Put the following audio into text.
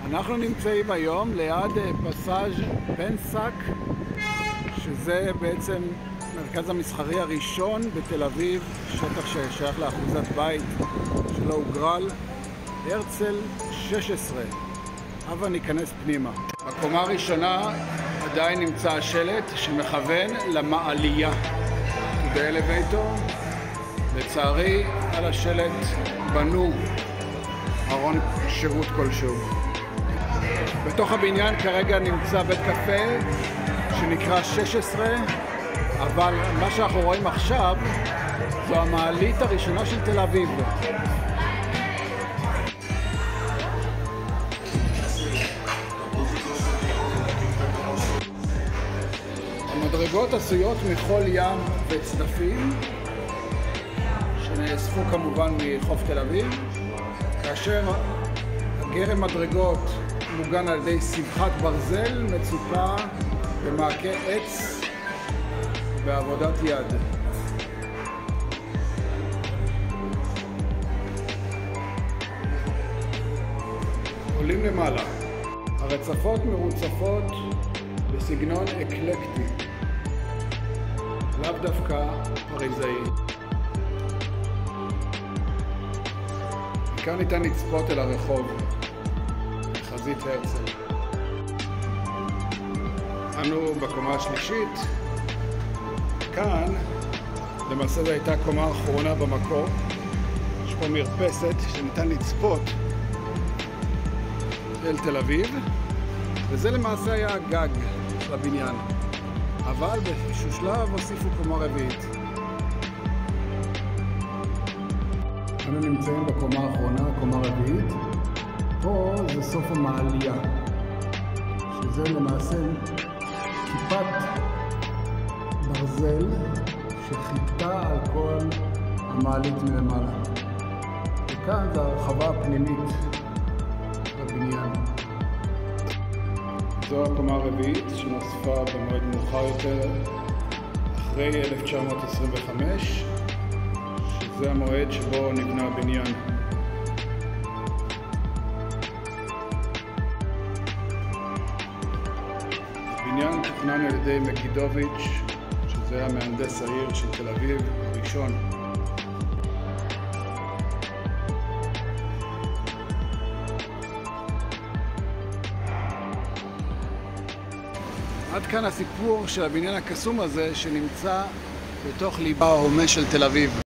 אנחנו נמצאים היום ליד פסאז' בן סאק, שזה בעצם מרכז המסחרי הראשון בתל אביב, שטח ששייך לאחוזת בית שלא הוגרל, הרצל 16. הבה ניכנס פנימה. בקומה הראשונה עדיין נמצא השלט שמכוון למעלייה, to the elevator. לצערי על השלט בנו ארון שירות כלשהו. בתוך הבניין כרגע נמצא בית קפה שנקרא 16, אבל מה שאנחנו רואים עכשיו זו המעלית הראשונה של תל אביב. המדרגות עשויות מחול ים וצדפים שנאספו כמובן מחוף תל אביב, כאשר הגרם מדרגות מוגן על ידי סבכת ברזל מצופה במעקה עץ בעבודת יד. עולים למעלה. הרצפות מרוצפות בסגנון אקלקטי, לאו דווקא פריזאי. כאן ניתן לצפות אל הרחוב, חזית הרצל. אנו בקומה השלישית. כאן, למעשה זו הייתה הקומה האחרונה במקור. יש פה מרפסת שניתן לצפות אל תל אביב, וזה למעשה היה הגג לבניין. אבל באיזשהו שלב הוסיפו קומה רביעית. אנו נמצאים בקומה האחרונה, קומה רביעית. פה זה סוף המעלייה, שזה למעשה כיפת ברזל שחיפתה על כל המעלית מלמעלה. וכאן זה הרחבה הפנימית בבניין. זו הקומה הרביעית שנוספה במועד מאוחר יותר, אחרי 1925, שזה המועד שבו נבנה הבניין. הבניין תוכנן על ידי מקידוביץ', שזה היה מהנדס העיר של תל אביב הראשון. עד כאן הסיפור של הבניין הקסום הזה שנמצא בתוך ליבה ההומה של תל אביב.